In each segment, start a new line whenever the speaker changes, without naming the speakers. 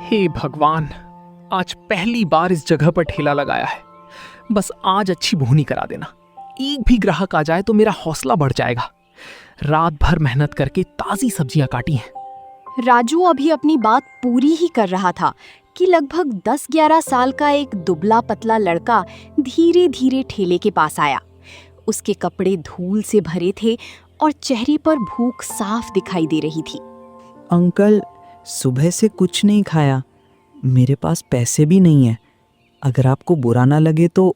हे भगवान, आज पहली बार इस जगह पर ठेला लगाया है। बस आज अच्छी बोहनी करा देना। एक भी ग्राहक आ जाए तो मेरा हौसला बढ़ जाएगा। रात भर मेहनत करके ताजी सब्जियां काटी हैं।
राजू अभी अपनी बात पूरी ही कर रहा था कि लगभग 10-11 साल का एक दुबला पतला लड़का धीरे धीरे ठेले के पास आया। उसके कपड़े धूल से भरे थे और चेहरे पर भूख साफ दिखाई दे रही थी।
अंकल, सुबह से कुछ नहीं खाया, मेरे पास पैसे भी नहीं है। अगर आपको बुरा ना लगे तो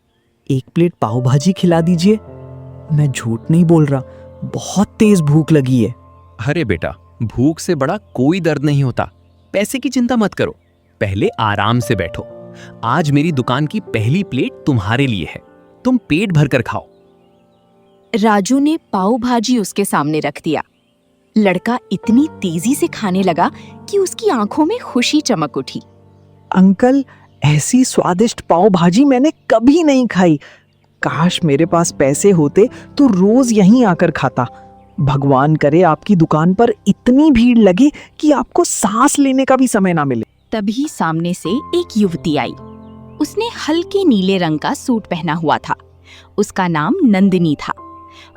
एक प्लेट पाव भाजी खिला दीजिए। मैं झूठ नहीं बोल रहा, बहुत तेज भूख लगी है।
अरे बेटा, भूख से बड़ा कोई दर्द नहीं होता। पैसे की चिंता मत करो, पहले आराम से बैठो। आज मेरी दुकान की पहली प्लेट तुम्हारे लिए है, तुम पेट भरकर खाओ।
राजू ने पाव भाजी उसके सामने रख दिया। लड़का इतनी तेजी से खाने लगा कि उसकी आंखों में खुशी चमक उठी।
अंकल, ऐसी स्वादिष्ट पाव भाजी मैंने कभी नहीं खाई। काश मेरे पास पैसे होते तो रोज यहीं आकर खाता। भगवान करे आपकी दुकान पर इतनी भीड़ लगे कि आपको सांस लेने का भी समय ना मिले।
तभी सामने से एक युवती आई। उसने हल्के नीले रंग का सूट पहना हुआ था। उसका नाम नंदिनी था।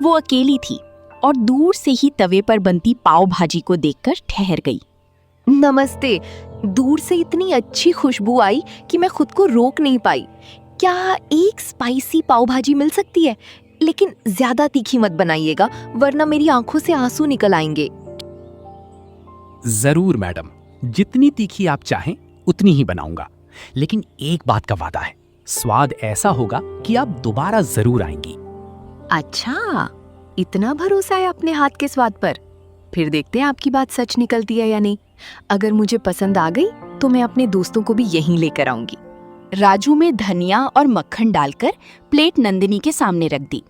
वो अकेली थी और दूर से ही तवे पर बनती पाव भाजी को देखकर ठहर गई। नमस्ते। दूर से इतनी अच्छी खुशबू आई कि मैं खुद को रोक नहीं पाई। क्या एक स्पाइसी पाव भाजी मिल सकती है? लेकिन ज्यादा तीखी मत बनाइएगा, वरना मेरी आंखों से आंसू निकल आएंगे।
जरूर मैडम, जितनी तीखी आप चाहें उतनी ही बनाऊंगा। लेकिन एक बात का वादा है, स्वाद ऐसा होगा कि आप दोबारा जरूर आएंगी।
अच्छा, इतना भरोसा है अपने हाथ के स्वाद पर? फिर देखते हैं आपकी बात सच निकलती है या नहीं। अगर मुझे पसंद आ गई तो मैं अपने दोस्तों को भी यहीं लेकर आऊंगी। राजू में धनिया और मक्खन डालकर प्लेट नंदिनी के सामने रख दी।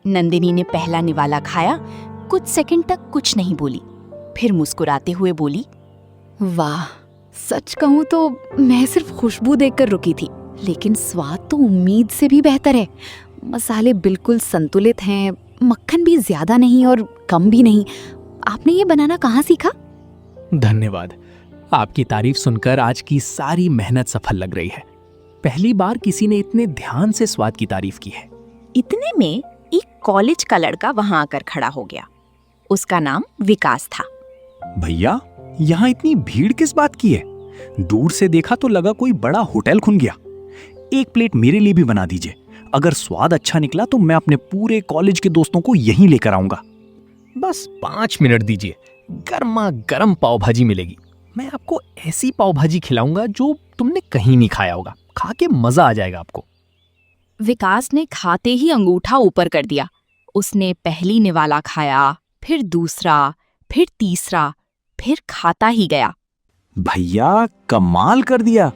नंदिनी ने पहला निवाला खाया। कुछ सेकंड तक कुछ नहीं बोली, फिर मुस्कुराते हुए बोली, वाह, सच कहूँ तो मैं सिर्फ खुशबू देखकर रुकी थी, लेकिन स्वाद तो उम्मीद से भी बेहतर है। मसाले बिल्कुल संतुलित हैं, मक्खन भी ज्यादा नहीं और कम भी नहीं। आपने ये बनाना कहाँ सीखा?
धन्यवाद। आपकी तारीफ सुनकर आज की सारी मेहनत सफल लग रही है। पहली बार किसी ने इतने ध्यान से स्वाद की तारीफ की है।
इतने में एक कॉलेज का लड़का वहां आकर खड़ा हो गया। उसका नाम विकास था।
भैया, यहाँ इतनी भीड़ किस बात की है? दूर से देखा तो लगा कोई बड़ा होटल खुल गया। एक प्लेट मेरे लिए भी बना दीजिए। अगर स्वाद अच्छा निकला तो मैं अपने पूरे कॉलेज के दोस्तों को यहीं लेकर आऊंगा।
बस 5 मिनट दीजिए, गर्मा गर्म पाव भाजी मिलेगी। मैं आपको ऐसी पाव भाजी खिलाऊंगा जो तुमने कहीं नहीं खाया होगा। खा के मजा आ जाएगा आपको।
विकास ने खाते ही अंगूठा ऊपर कर दिया। उसने पहली निवाला खाया, फिर दूसरा, फिर तीसरा, फिर खाता ही गया।
भैया, कमाल कर दिया।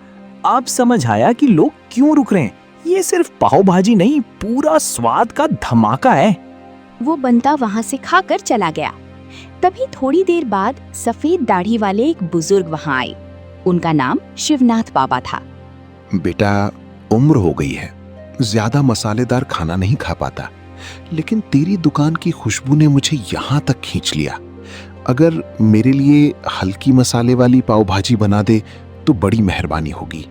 अब समझ आया कि लोग क्यों रुक रहे हैं। ये सिर्फ पाव भाजी नहीं, पूरा स्वाद का धमाका है।
वो बंदा वहां से खाकर चला गया। तभी थोड़ी देर बाद सफेद दाढ़ी वाले एक बुजुर्ग वहां आए। उनका नाम शिवनाथ बाबा था।
बेटा, उम्र हो गई है, ज्यादा मसालेदार खाना नहीं खा पाता, लेकिन तेरी दुकान की खुशबू ने मुझे यहाँ तक खींच लिया। अगर मेरे लिए हल्की मसाले वाली पाव भाजी बना दे तो बड़ी मेहरबानी होगी।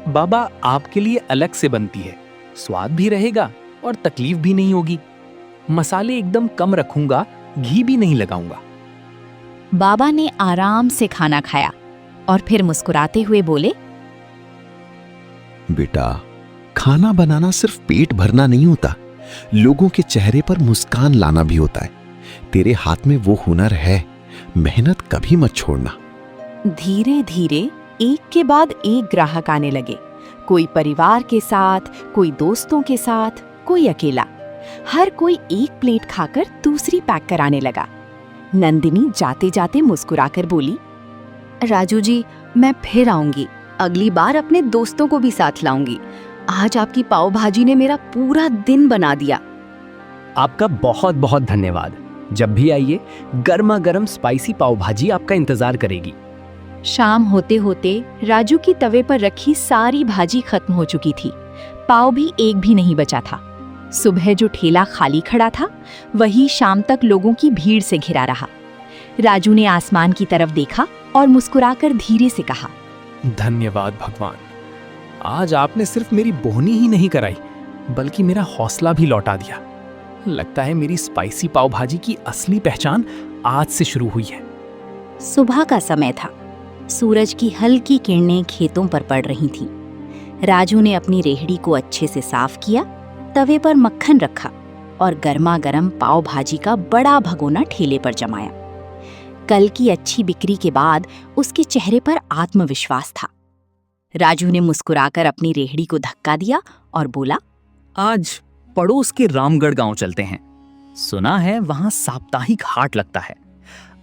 बाबा, आपके लिए अलग से बनती है। स्वाद भी रहेगा और तकलीफ भी नहीं होगी। मसाले एकदम कम रखूंगा, घी भी नहीं लगाऊंगा।
बाबा ने आराम से खाना खाया और फिर मुस्कुराते हुए बोले,
बेटा, खाना बनाना सिर्फ पेट भरना नहीं होता, लोगों के चेहरे पर मुस्कान लाना भी होता है। तेरे हाथ में वो हुनर है, मेहनत कभी मत छोड़ना।
धीरे धीरे एक के बाद एक ग्राहक आने लगे। कोई परिवार के साथ, कोई दोस्तों के साथ, कोई अकेला। हर कोई एक प्लेट खाकर दूसरी पैक कराने लगा। नंदिनी जाते जाते मुस्कुराकर बोली, राजू जी, मैं फिर आऊंगी। अगली बार अपने दोस्तों को भी साथ लाऊंगी। आज आपकी पाव भाजी ने मेरा पूरा दिन बना दिया।
आपका बहुत बहुत धन्यवाद। जब भी आइए, गर्मा गर्म स्पाइसी पाव भाजी आपका इंतजार करेगी।
शाम होते होते राजू की तवे पर रखी सारी भाजी खत्म हो चुकी थी। पाव भी एक भी नहीं बचा था। सुबह जो ठेला खाली खड़ा था, वही शाम तक लोगों की भीड़ से घिरा रहा। राजू ने आसमान की तरफ देखा और मुस्कुराकर धीरे से कहा,
धन्यवाद भगवान। आज आपने सिर्फ मेरी बोहनी ही नहीं कराई, बल्कि मेरा हौसला भी लौटा दिया। लगता है मेरी स्पाइसी पाव भाजी की असली पहचान आज से शुरू हुई है।
सुबह का समय था। सूरज की हल्की किरणें खेतों पर पड़ रही थीं। राजू ने अपनी रेहड़ी को अच्छे से साफ किया, तवे पर मक्खन रखा और गर्मा गर्म पाव भाजी का बड़ा भगोना ठेले पर जमाया। कल की अच्छी बिक्री के बाद उसके चेहरे पर आत्मविश्वास था। राजू ने मुस्कुराकर अपनी रेहड़ी को धक्का दिया और बोला,
आज पड़ोस के रामगढ़ गांव चलते हैं। सुना है वहां साप्ताहिक हाट लगता है।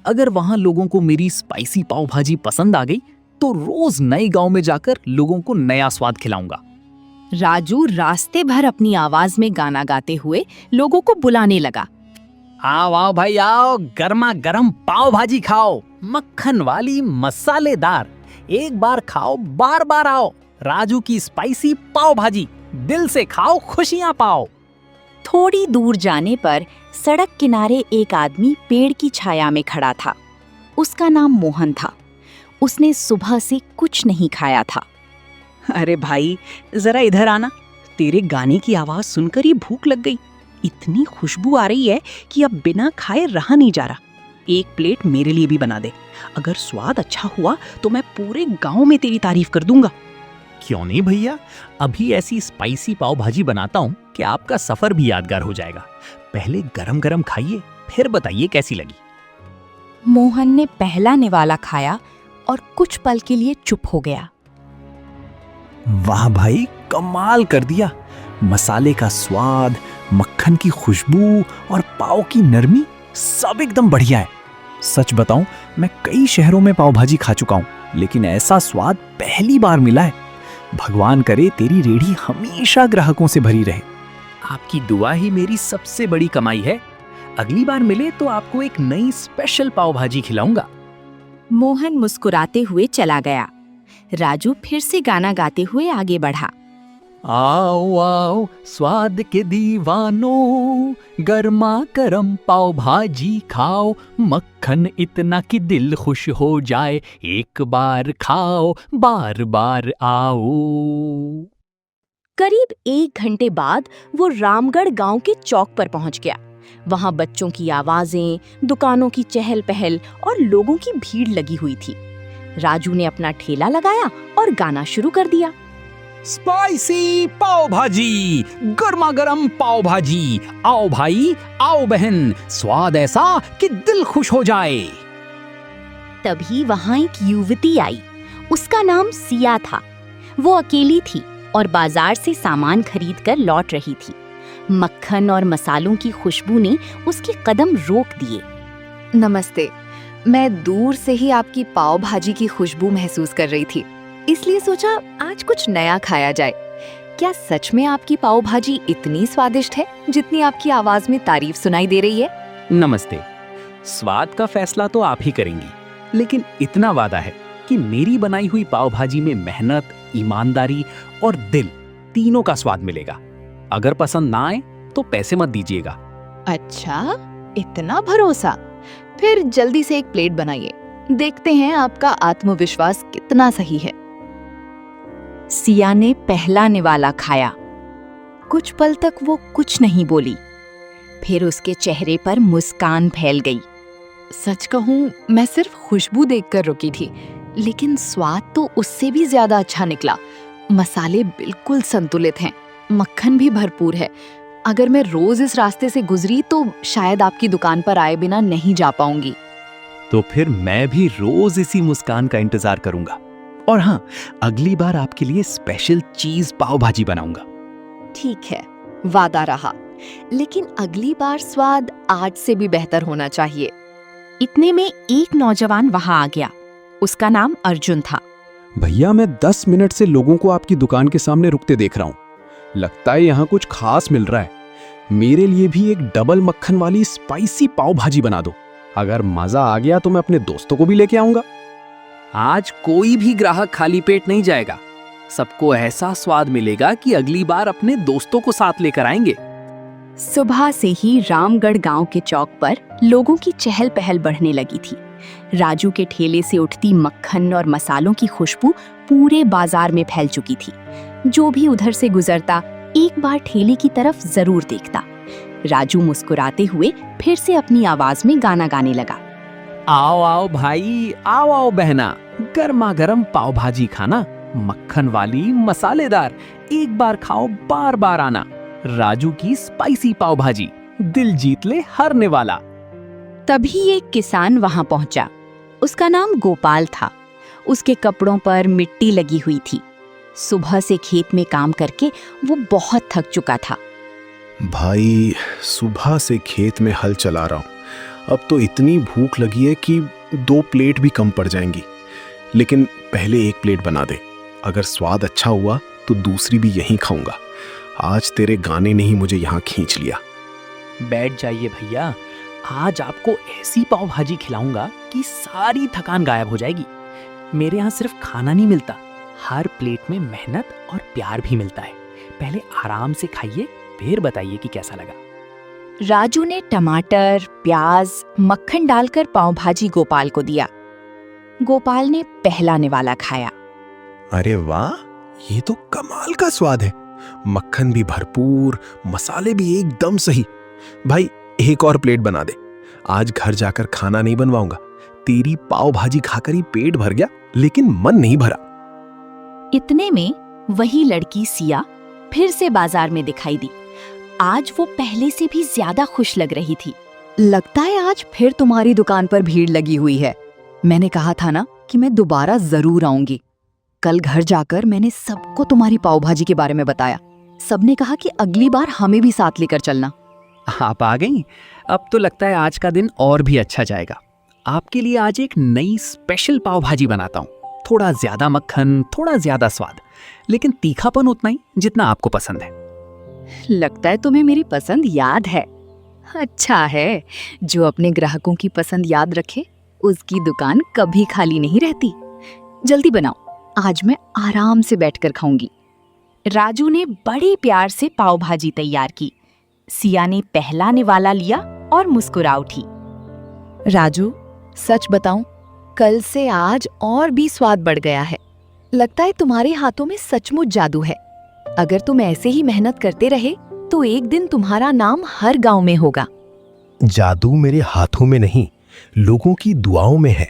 अगर वहां लोगों को मेरी स्पाइसी पाव भाजी पसंद आ गई तो रोज नए गांव में जाकर लोगों को नया स्वाद खिलाऊंगा।
राजू रास्ते भर अपनी आवाज में गाना गाते हुए लोगों को बुलाने लगा।
आओ आओ भाई आओ, गर्मा गर्म पाव भाजी खाओ, मक्खन वाली मसालेदार। एक बार खाओ बार बार आओ। राजू की स्पाइसी पाव भाजी, दिल से खाओ खुशियां पाओ।
थोड़ी दूर जाने पर सड़क किनारे एक आदमी पेड़ की छाया में खड़ा था। उसका नाम मोहन था। उसने सुबह से कुछ नहीं खाया था।
अरे भाई, जरा इधर आना। तेरे गाने की आवाज सुनकर ही भूख लग गई। इतनी खुशबू आ रही है कि अब बिना खाए रहा नहीं जा रहा। एक प्लेट मेरे लिए भी बना दे। अगर स्वाद अच्छा हुआ तो मैं पूरे गांव में तेरी तारीफ कर दूंगा।
क्यों नहीं भैया, अभी ऐसी स्पाइसी पाव भाजी बनाता हूँ कि आपका सफर भी यादगार हो जाएगा। पहले गरम गरम खाइए, फिर बताइए कैसी लगी।
मोहन ने पहला निवाला खाया और कुछ पल के लिए चुप हो गया।
वाह भाई, कमाल कर दिया। मसाले का स्वाद, मक्खन की खुशबू और पाव की नरमी सब एकदम बढ़िया है। सच बताऊं, मैं कई शहरों में पाव भाजी खा चुका हूं, लेकिन ऐसा स्वाद पहली बार मिला है। भगवान करे तेरी रेहड़ी हमेशा ग्राहकों से भरी रहे।
आपकी दुआ ही मेरी सबसे बड़ी कमाई है। अगली बार मिले तो आपको एक नई स्पेशल पाव भाजी खिलाऊंगा।
मोहन मुस्कुराते हुए चला गया। राजू फिर से गाना गाते हुए आगे बढ़ा।
आओ आओ स्वाद के दीवानों, गर्मा गर्म पाव भाजी खाओ, मक्खन इतना कि दिल खुश हो जाए, एक बार खाओ बार बार आओ।
करीब 1 घंटे बाद वो रामगढ़ गांव के चौक पर पहुंच गया। वहां बच्चों की आवाजें, दुकानों की चहल पहल और लोगों की भीड़ लगी हुई थी। राजू ने अपना ठेला लगाया और गाना शुरू कर दिया।
स्पाइसी पाव भाजी, गर्मा गर्म पाव भाजी, आओ भाई आओ बहन, स्वाद ऐसा कि दिल खुश हो जाए।
तभी वहां एक युवती आई। उसका नाम सिया था। वो अकेली थी और बाजार से सामान खरीद कर लौट रही थी। मक्खन और मसालों की खुशबू ने उसके कदम रोक दिए।
नमस्ते, मैं दूर से ही आपकी पाव भाजी की खुशबू महसूस कर रही थी, इसलिए सोचा आज कुछ नया खाया जाए। क्या सच में आपकी पाव भाजी इतनी स्वादिष्ट है जितनी आपकी आवाज में तारीफ सुनाई दे रही है?
नमस्ते। स्वाद का फैसला तो आप ही करेंगी, लेकिन इतना वादा है कि मेरी बनाई हुई पाव भाजी में मेहनत, ईमानदारी और दिल तीनों का स्वाद मिलेगा। अगर पसंद ना आए तो पैसे मत दीजिएगा।
अच्छा, इतना भरोसा? फिर जल्दी से एक प्लेट बनाइए। देखते हैं आपका आत्मविश्वास कितना सही है। सिया ने पहला निवाला खाया। कुछ पल तक वो कुछ नहीं बोली। फिर उसके चेहरे पर मुस्कान फैल गई। सच कहूं, मैं सिर्फ खुशबू देखकर रुकी थी, लेकिन स्वाद तो उससे भी ज्यादा अच्छा निकला। मसाले बिल्कुल संतुलित हैं, मक्खन भी भरपूर है। अगर मैं रोज इस रास्ते से गुजरी तो शायद आपकी दुकान पर आए बिना नहीं जा पाऊंगी।
तो फिर मैं भी रोज इसी मुस्कान का इंतजार करूंगा। और हाँ, अगली बार आपके लिए स्पेशल चीज पाव भाजी बनाऊंगा।
ठीक है, वादा रहा। लेकिन अगली बार स्वाद आज से भी बेहतर होना चाहिए।
इतने में एक नौजवान वहां आ गया। उसका नाम अर्जुन था।
भैया, मैं 10 मिनट से लोगों को आपकी दुकान के सामने रुकते देख रहा हूँ। लगता है यहाँ कुछ खास मिल रहा है। मेरे लिए भी एक डबल मक्खन वाली स्पाइसी पाव भाजी बना दो। अगर मजा आ गया तो मैं अपने दोस्तों को भी लेके आऊंगा।
आज कोई भी ग्राहक खाली पेट नहीं जाएगा। सबको ऐसा स्वाद मिलेगा कि अगली बार अपने दोस्तों को साथ लेकर आएंगे।
सुबह से ही रामगढ़ गांव के चौक पर लोगों की चहल पहल बढ़ने लगी थी। राजू के ठेले से उठती मक्खन और मसालों की खुशबू पूरे बाजार में फैल चुकी थी। जो भी उधर से गुजरता एक बार ठेले की तरफ जरूर देखता। राजू मुस्कुराते हुए फिर से अपनी आवाज में गाना गाने लगा।
आओ आओ भाई, आओ आओ बहना, गर्मा गर्म पाव भाजी खाना, मक्खन वाली मसालेदार, एक बार खाओ बार बार आना। राजू की स्पाइसी पाव भाजी, दिल जीत ले हारने वाला।
तभी एक किसान वहां पहुंचा। उसका नाम गोपाल था। उसके कपड़ों पर मिट्टी लगी हुई थी। सुबह से खेत में काम करके वो बहुत थक चुका था।
भाई, सुबह से खेत में हल चला रहा हूं। अब तो इतनी भूख लगी है कि 2 प्लेट भी कम पड़ जाएंगी। लेकिन पहले 1 प्लेट बना दे। अगर स्वाद अच्छा हुआ तो दूसरी भी यहीं खाऊंगा। आज तेरे गाने ने ही मुझे यहाँ खींच लिया।
बैठ जाइए भैया, आज आपको ऐसी पाव भाजी खिलाऊंगा कि सारी थकान गायब हो जाएगी। मेरे यहाँ सिर्फ खाना नहीं मिलता, हर प्लेट में मेहनत और प्यार भी मिलता है। पहले आराम से खाइए, फिर बताइए कि कैसा लगा।
राजू ने टमाटर, प्याज, मक्खन डालकर पाव भाजी गोपाल को दिया। गोपाल ने पहला निवाला खाया।
अरे वाह, ये तो कमाल का स्वाद है। मक्खन भी भरपूर, मसाले भी एकदम सही। भाई, 1 और प्लेट बना दे। आज घर जाकर खाना नहीं बनवाऊंगा। तेरी पाव भाजी खाकर ही पेट भर गया, लेकिन मन नहीं भरा।
इतने में वही लड़की सिया फिर से बाजार में दिखाई दी। आज वो पहले से भी ज्यादा खुश लग रही थी।
लगता है आज फिर तुम्हारी दुकान पर भीड़ लगी हुई है। मैंने कहा था ना कि मैं दोबारा जरूर आऊंगी। कल घर जाकर मैंने सबको तुम्हारी पाव भाजी के बारे में बताया। सबने कहा कि अगली बार हमें भी साथ लेकर चलना।
आप आ गई? अब तो लगता है आज का दिन और भी अच्छा जाएगा। आपके लिए आज एक नई स्पेशल पाव भाजी बनाता हूँ। थोड़ा ज्यादा मक्खन, थोड़ा ज्यादा स्वाद, लेकिन तीखापन उतना ही जितना आपको पसंद है।
लगता है तुम्हें मेरी पसंद याद है। अच्छा है, जो अपने ग्राहकों की पसंद याद रखे उसकी दुकान कभी खाली नहीं रहती। जल्दी बनाओ, आज मैं आराम से बैठकर खाऊंगी।
राजू ने बड़े प्यार से पाव भाजी तैयार की। सिया ने पहला निवाला लिया और मुस्कुरा उठी।
राजू, सच बताऊं, कल से आज और भी स्वाद बढ़ गया है। लगता है तुम्हारे हाथों में सचमुच जादू है। अगर तुम ऐसे ही मेहनत करते रहे तो एक दिन तुम्हारा नाम हर गांव में होगा।
जादू मेरे हाथों में नहीं, लोगों की दुआओं में है।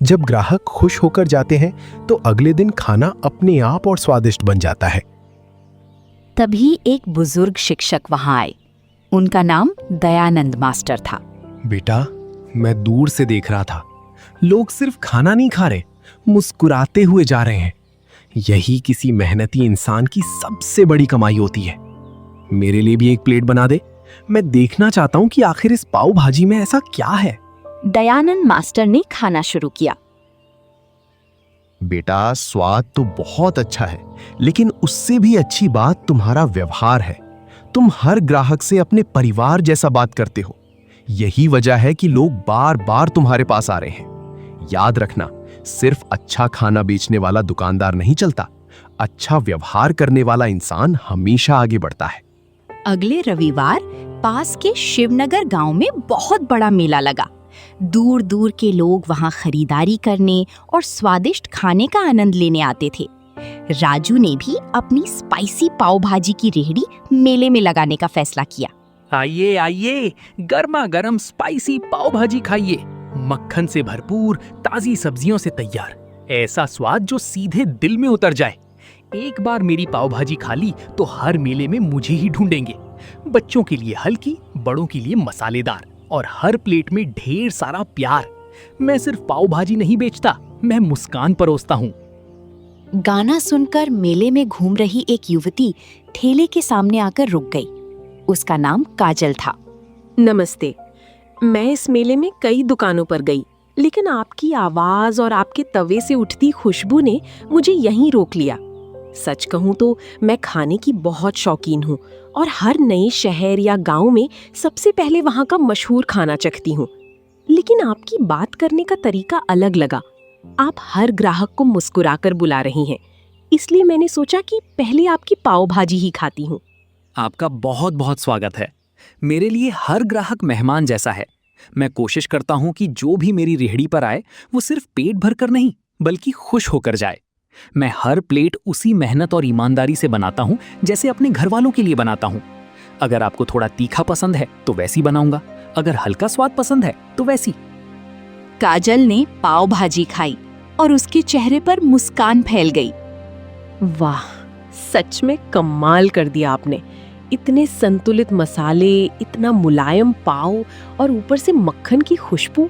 जब ग्राहक खुश होकर जाते हैं तो अगले दिन खाना अपने आप और स्वादिष्ट बन जाता है।
तभी एक बुजुर्ग शिक्षक वहां आए। उनका नाम दयानंद मास्टर था।
बेटा, मैं दूर से देख रहा था, लोग सिर्फ खाना नहीं खा रहे, मुस्कुराते हुए जा रहे हैं। यही किसी मेहनती इंसान की सबसे बड़ी कमाई होती है। मेरे लिए भी 1 प्लेट बना दे। मैं देखना चाहता हूं कि आखिर इस पाव भाजी में ऐसा क्या है।
दयानंद मास्टर ने खाना शुरू किया।
बेटा, स्वाद तो बहुत अच्छा है, लेकिन उससे भी अच्छी बात तुम्हारा व्यवहार है। तुम हर ग्राहक से अपने परिवार जैसा बात करते हो। यही वजह है कि लोग बार बार तुम्हारे पास आ रहे हैं। याद रखना, सिर्फ अच्छा खाना बेचने वाला दुकानदार नहीं चलता, अच्छा व्यवहार करने वाला इंसान हमेशा आगे बढ़ता है।
अगले रविवार पास के शिवनगर गांव में बहुत बड़ा मेला लगा। दूर दूर के लोग वहां खरीदारी करने और स्वादिष्ट खाने का आनंद लेने आते थे। राजू ने भी अपनी स्पाइसी पाव भाजी की रेहड़ी मेले में लगाने का फैसला किया।
आइए आइए, गर्मा गर्म स्पाइसी पाव भाजी खाइए, मक्खन से भरपूर, ताजी सब्जियों से तैयार, ऐसा स्वाद जो सीधे दिल में उतर जाए। एक बार मेरी पाव भाजी खा ली तो हर मेले में मुझे ही ढूंढेंगे। बच्चों के लिए हल्की, बड़ों के लिए मसालेदार, और हर प्लेट में ढेर सारा प्यार। मैं सिर्फ पाव भाजी नहीं बेचता, मैं मुस्कान परोसता हूँ।
गाना सुनकर मेले में घूम रही एक युवती ठेले के सामने आकर रुक गई। उसका नाम काजल था।
नमस्ते, मैं इस मेले में कई दुकानों पर गई, लेकिन आपकी आवाज और आपके तवे से उठती खुशबू ने मुझे यहीं रोक लिया। सच कहूँ तो मैं खाने की बहुत शौकीन हूँ और हर नए शहर या गांव में सबसे पहले वहाँ का मशहूर खाना चखती हूँ। लेकिन आपकी बात करने का तरीका अलग लगा। आप हर ग्राहक को मुस्कुराकर बुला रही हैं, इसलिए मैंने सोचा कि पहले आपकी पाव भाजी ही खाती हूँ।
आपका बहुत बहुत स्वागत है। मेरे लिए हर ग्राहक मेहमान जैसा है।
मैं कोशिश करता हूं कि जो भी मेरी रेहड़ी पर आए वो सिर्फ पेट भरकर नहीं बल्कि खुश होकर जाए। मैं हर प्लेट उसी मेहनत और ईमानदारी से बनाता हूं जैसे अपने घर वालों के लिए बनाता हूं। अगर आपको थोड़ा तीखा पसंद है तो वैसी बनाऊंगा, अगर हल्का स्वाद पसंद है तो वैसी।
काजल ने पाव भाजी खाई और उसके चेहरे पर मुस्कान फैल गई।
वाह, सच में कमाल कर दिया आपने। इतने संतुलित मसाले, इतना मुलायम पाव और ऊपर से मक्खन की खुशबू।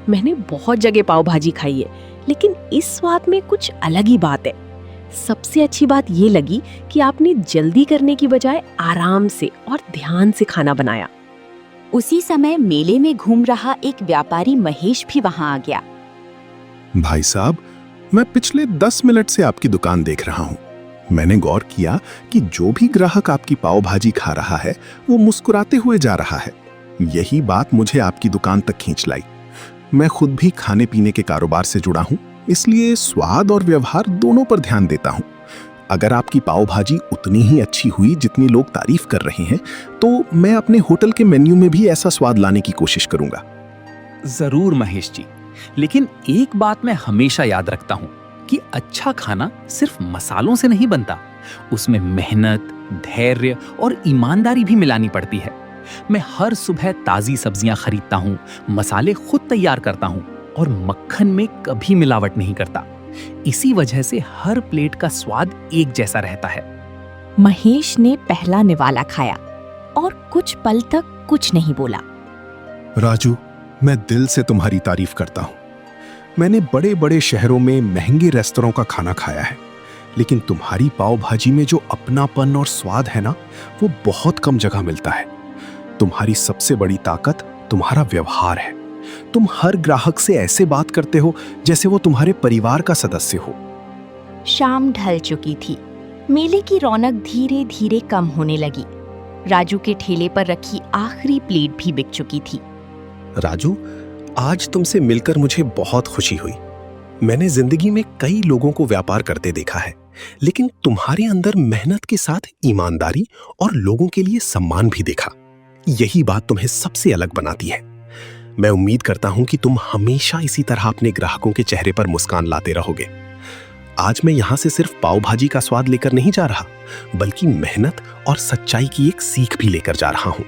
मैंने बहुत जगह पाव भाजी खाई है, लेकिन इस स्वाद में कुछ अलग ही बात है। सबसे अच्छी बात ये लगी कि आपने जल्दी करने की बजाय आराम से और ध्यान से खाना बनाया।
उसी समय मेले में घूम रहा एक व्यापारी महेश भी वहां आ गया।
भाई साहब, मैं पिछले 10 मिनट से आपकी दुकान देख रहा हूँ। मैंने गौर किया कि जो भी ग्राहक आपकी पाव भाजी खा रहा है वो मुस्कुराते हुए जा रहा है। यही बात मुझे आपकी दुकान तक खींच लाई। मैं खुद भी खाने पीने के कारोबार से जुड़ा हूँ, इसलिए स्वाद और व्यवहार दोनों पर ध्यान देता हूँ। अगर आपकी पाव भाजी उतनी ही अच्छी हुई जितनी लोग तारीफ कर रहे हैं, तो मैं अपने होटल के मेन्यू में भी ऐसा स्वाद लाने की कोशिश करूंगा।
जरूर महेश जी, लेकिन एक बात मैं हमेशा याद रखता हूं कि अच्छा खाना सिर्फ मसालों से नहीं बनता, उसमें मेहनत, धैर्य और ईमानदारी भी मिलानी पड़ती है। मैं हर सुबह ताजी सब्जियां खरीदता हूं, मसाले खुद तैयार करता हूं और मक्खन में कभी मिलावट नहीं करता। इसी वजह से हर प्लेट का स्वाद एक जैसा रहता है।
महेश ने पहला निवाला खाया और कुछ पल तक कुछ नहीं बोला।
राजू, मैं दिल से तुम्हारी तारीफ करता हूँ। मैंने बड़े बड़े शहरों में महंगे रेस्तरां का खाना खाया है, लेकिन तुम्हारी पाव भाजी में जो अपनापन और स्वाद है ना, वो बहुत कम जगह मिलता है। तुम्हारी सबसे बड़ी ताकत तुम्हारा व्यवहार है। तुम हर ग्राहक से ऐसे बात करते हो जैसे वो तुम्हारे परिवार का सदस्य हो।
शाम ढल चुकी थी। मेले की रौनक धीरे धीरे कम होने लगी। राजू के ठेले पर रखी आखिरी प्लेट भी बिक चुकी थी।
राजू, आज तुमसे मिलकर मुझे बहुत खुशी हुई। मैंने जिंदगी में कई लोगों को व्यापार करते देखा है, लेकिन तुम्हारे अंदर मेहनत के साथ ईमानदारी और लोगों के लिए सम्मान भी देखा। यही बात तुम्हें सबसे अलग बनाती है। मैं उम्मीद करता हूं कि तुम हमेशा इसी तरह अपने ग्राहकों के चेहरे पर मुस्कान लाते रहोगे। आज मैं यहां से सिर्फ पाव भाजी का स्वाद लेकर नहीं जा रहा, बल्कि मेहनत और सच्चाई की एक सीख भी लेकर जा रहा हूं।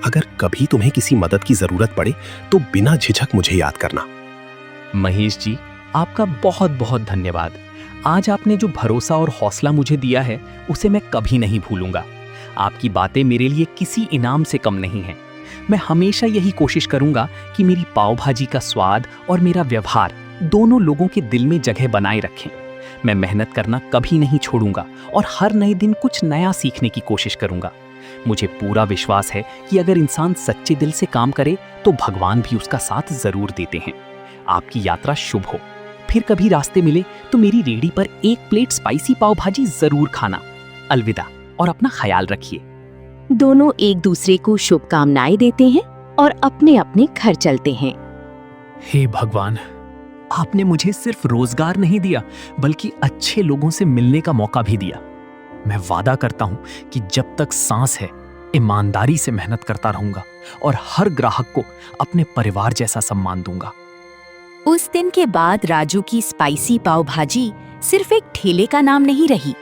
अगर कभी तुम्हें किसी मदद की जरूरत पड़े तो बिना झिझक मुझे याद करना।
महेश जी, आपका बहुत बहुत धन्यवाद। आज आपने जो भरोसा और हौसला मुझे दिया है उसे मैं कभी नहीं भूलूंगा। आपकी बातें मेरे लिए किसी इनाम से कम नहीं हैं। मैं हमेशा यही कोशिश करूंगा कि मेरी पाव भाजी का स्वाद और मेरा व्यवहार दोनों लोगों के दिल में जगह बनाए रखें। मैं मेहनत करना कभी नहीं छोड़ूंगा और हर नए दिन कुछ नया सीखने की कोशिश करूंगा। मुझे पूरा विश्वास है कि अगर इंसान सच्चे दिल से काम करे तो भगवान भी उसका साथ जरूर देते हैं। आपकी यात्रा शुभ हो। फिर कभी रास्ते मिले तो मेरी रेहड़ी पर एक प्लेट स्पाइसी पाव भाजी जरूर खाना। अलविदा और अपना ख्याल रखिए।
दोनों एक दूसरे को शुभकामनाएं देते हैं और अपने अपने घर चलते हैं।
हे भगवान, आपने मुझे सिर्फ रोजगार नहीं दिया बल्कि अच्छे लोगों से मिलने का मौका भी दिया। मैं वादा करता हूं कि जब तक सांस है ईमानदारी से मेहनत करता रहूंगा और हर ग्राहक को अपने परिवार जैसा सम्मान दूंगा।
उस दिन के बाद राजू की स्पाइसी पाव भाजी सिर्फ एक ठेले का नाम नहीं रही,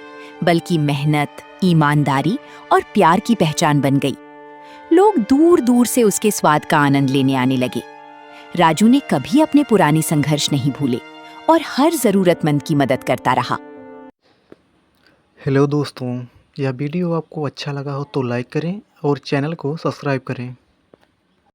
बल्कि मेहनत, ईमानदारी और प्यार की पहचान बन गई। लोग दूर दूर से उसके स्वाद का आनंद लेने आने लगे। राजू ने कभी अपने पुराने संघर्ष नहीं भूले और हर जरूरतमंद की मदद करता रहा।
हेलो दोस्तों, यह वीडियो आपको अच्छा लगा हो तो लाइक करें और चैनल को सब्सक्राइब करें।